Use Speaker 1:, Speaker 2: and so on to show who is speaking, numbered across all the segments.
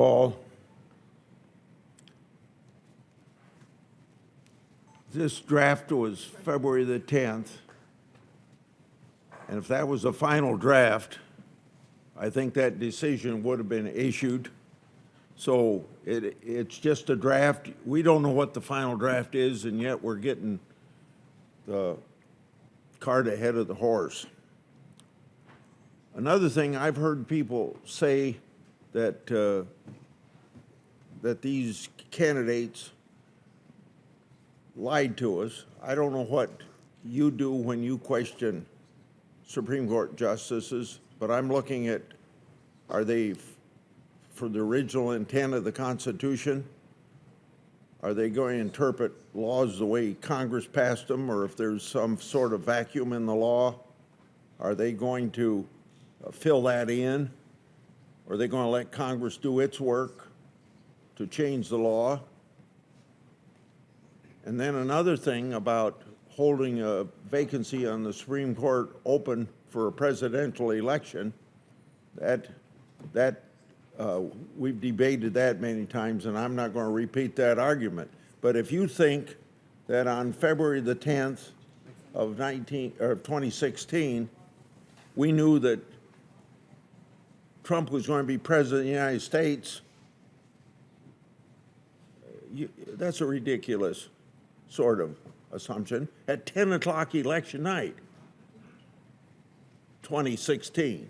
Speaker 1: all, this draft was February the 10th, and if that was a final draft, I think that decision would have been issued. So it's just a draft. We don't know what the final draft is, and yet we're getting the cart ahead of the horse. Another thing, I've heard people say that that these candidates lied to us. I don't know what you do when you question Supreme Court justices, but I'm looking at, are they for the original intent of the Constitution? Are they going to interpret laws the way Congress passed them, or if there's some sort of vacuum in the law, are they going to fill that in? Or are they going to let Congress do its work to change the law? And then another thing about holding a vacancy on the Supreme Court open for a presidential election, we've debated that many times, and I'm not going to repeat that argument. But if you think that on February the 10th of 2016, we knew that Trump was going to be president of the United States, that's a ridiculous sort of assumption. At 10 o'clock election night, 2016.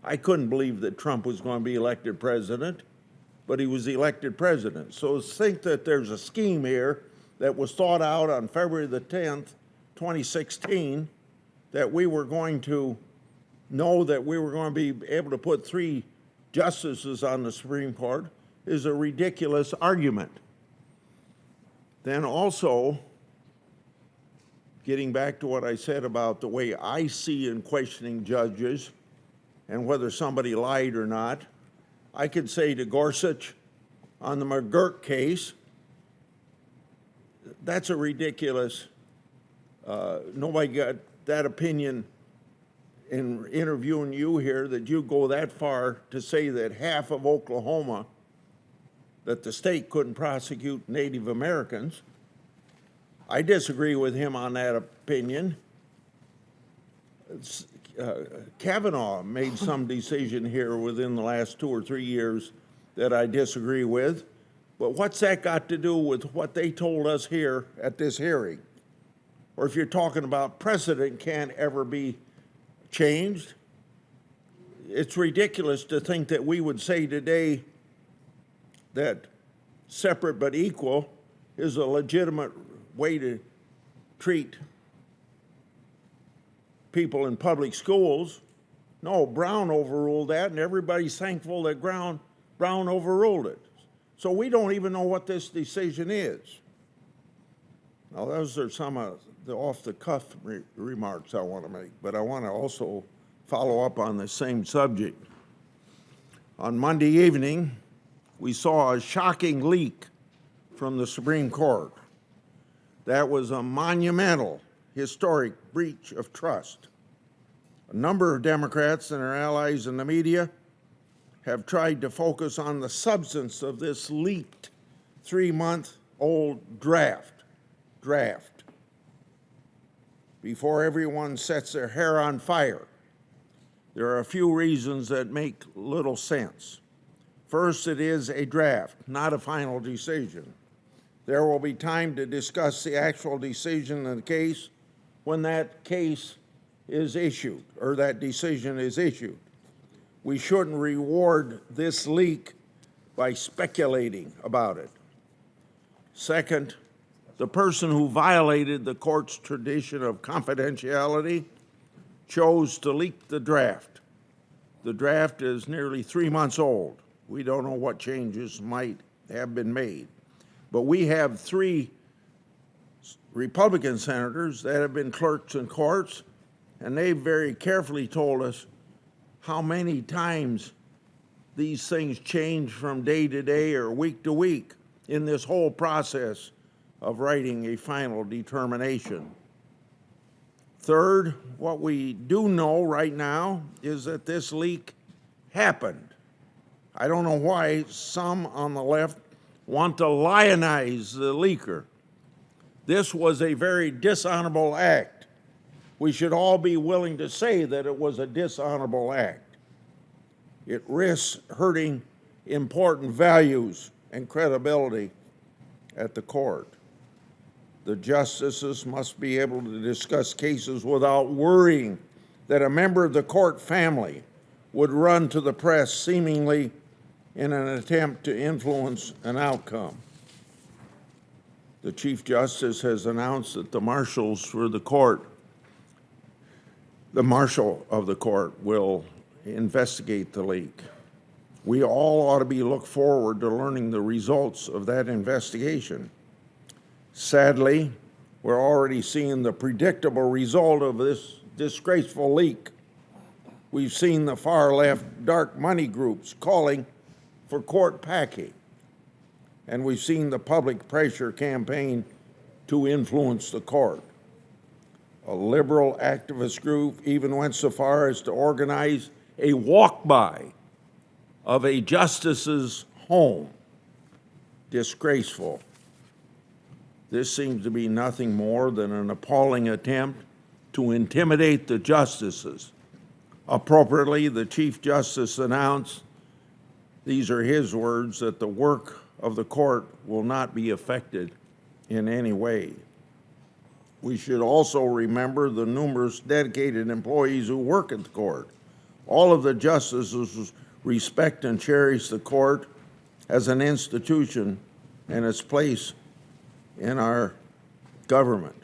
Speaker 1: I couldn't believe that Trump was going to be elected president, but he was elected president. So think that there's a scheme here that was thought out on February the 10th, 2016, that we were going to know that we were going to be able to put 3 justices on the Supreme Court is a ridiculous argument. Then also, getting back to what I said about the way I see in questioning judges and whether somebody lied or not, I could say to Gorsuch on the McGurk case, that's a ridiculous, nobody got that opinion in interviewing you here, that you go that far to say that half of Oklahoma, that the state couldn't prosecute Native Americans. I disagree with him on that opinion. Kavanaugh made some decision here within the last 2 or 3 years that I disagree with, but what's that got to do with what they told us here at this hearing? Or if you're talking about precedent can't ever be changed, it's ridiculous to think that we would say today that separate but equal is a legitimate way to treat people in public schools. No, Brown overruled that, and everybody's thankful that Brown overruled it. So we don't even know what this decision is. Now, those are some of the off-the-cuff remarks I want to make, but I want to also follow up on the same subject. On Monday evening, we saw a shocking leak from the Supreme Court. That was a monumental, historic breach of trust. A number of Democrats and their allies in the media have tried to focus on the substance of this leaked 3-month-old draft. Before everyone sets their hair on fire, there are a few reasons that make little sense. First, it is a draft, not a final decision. There will be time to discuss the actual decision in the case when that case is issued, or that decision is issued. We shouldn't reward this leak by speculating about it. Second, the person who violated the court's tradition of confidentiality chose to leak the draft. The draft is nearly 3 months old. We don't know what changes might have been made. But we have 3 Republican senators that have been clerks in courts, and they very carefully told us how many times these things change from day to day or week to week in this whole process of writing a final determination. Third, what we do know right now is that this leak happened. I don't know why some on the left want to lionize the leaker. This was a very dishonorable act. We should all be willing to say that it was a dishonorable act. It risks hurting important values and credibility at the court. The justices must be able to discuss cases without worrying that a member of the court family would run to the press seemingly in an attempt to influence an outcome. The Chief Justice has announced that the marshal of the court will investigate the leak. We all ought to look forward to learning the results of that investigation. Sadly, we're already seeing the predictable result of this disgraceful leak. We've seen the far left dark money groups calling for court packing, and we've seen the public pressure campaign to influence the court. A liberal activist group even went so far as to organize a walk-by of a justice's home. Disgraceful. This seems to be nothing more than an appalling attempt to intimidate the justices. Appropriately, the Chief Justice announced, these are his words, that the work of the court will not be affected in any way. We should also remember the numerous dedicated employees who work at the court. All of the justices respect and cherish the court as an institution and its place in our government.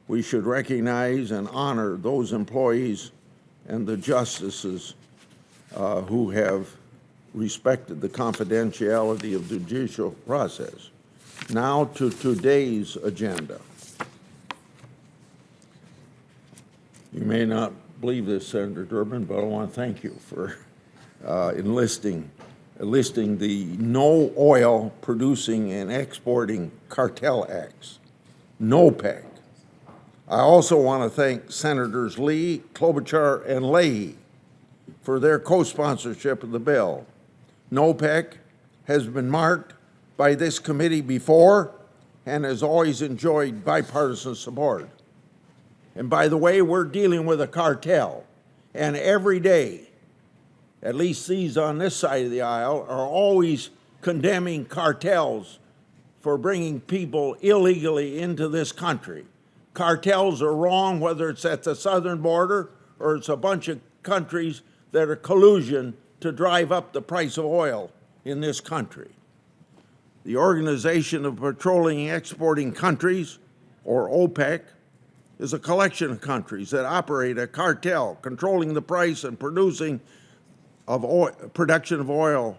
Speaker 1: We should recognize and honor those employees and the justices who have respected the confidentiality of the judicial process. Now to today's agenda. You may not believe this, Senator Durbin, but I want to thank you for enlisting the No Oil Producing and Exporting Cartel Acts, NOPEC. I also want to thank Senators Lee, Klobuchar, and Leahy for their co-sponsorship of the bill. NOPEC has been marked by this committee before and has always enjoyed bipartisan support. And by the way, we're dealing with a cartel, and every day, at least these on this side of the aisle, are always condemning cartels for bringing people illegally into this country. Cartels are wrong, whether it's at the southern border or it's a bunch of countries that are collusion to drive up the price of oil in this country. The Organization of Petroleum Exporting Countries, or OPEC, is a collection of countries that operate a cartel controlling the price and production of oil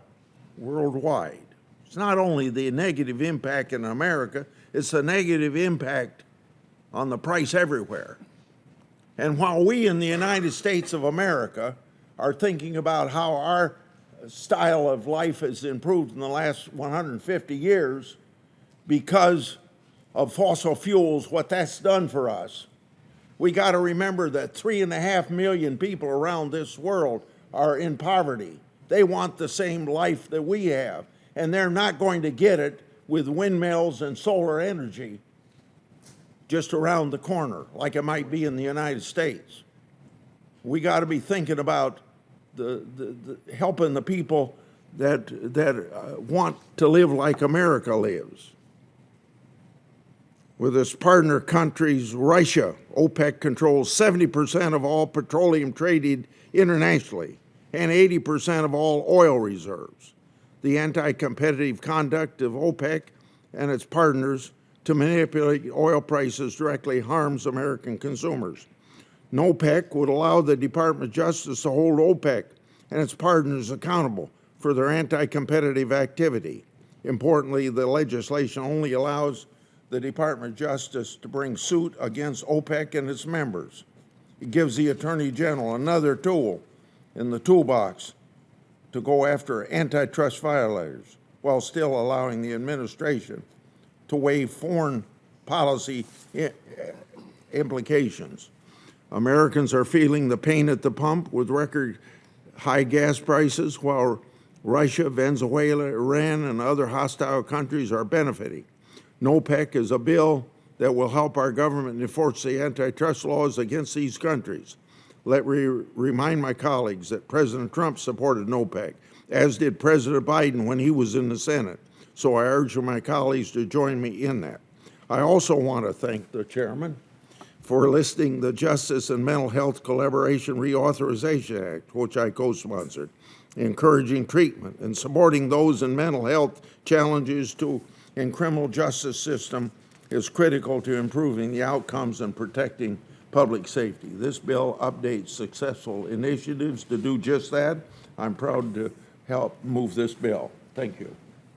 Speaker 1: worldwide. It's not only the negative impact in America, it's the negative impact on the price everywhere. And while we in the United States of America are thinking about how our style of life has improved in the last 150 years because of fossil fuels, what that's done for us, we got to remember that 3.5 million people around this world are in poverty. They want the same life that we have, and they're not going to get it with windmills and solar energy just around the corner, like it might be in the United States. We got to be thinking about the helping the people that want to live like America lives. With its partner countries, Russia, OPEC controls 70% of all petroleum traded internationally and 80% of all oil reserves. The anti-competitive conduct of OPEC and its partners to manipulate oil prices directly harms American consumers. NOPEC would allow the Department of Justice to hold OPEC and its partners accountable for their anti-competitive activity. Importantly, the legislation only allows the Department of Justice to bring suit against OPEC and its members. It gives the Attorney General another tool in the toolbox to go after antitrust violators while still allowing the administration to weigh foreign policy implications. Americans are feeling the pain at the pump with record high gas prices while Russia, Venezuela, Iran, and other hostile countries are benefiting. NOPEC is a bill that will help our government enforce the antitrust laws against these countries. Let me remind my colleagues that President Trump supported NOPEC, as did President Biden when he was in the Senate. So I urge my colleagues to join me in that. I also want to thank the chairman for listing the Justice and Mental Health Collaboration Reauthorization Act, which I co-sponsored, encouraging treatment and supporting those in mental health challenges in criminal justice system is critical to improving the outcomes and protecting public safety. This bill updates successful initiatives to do just that. I'm proud to help move this bill. Thank you.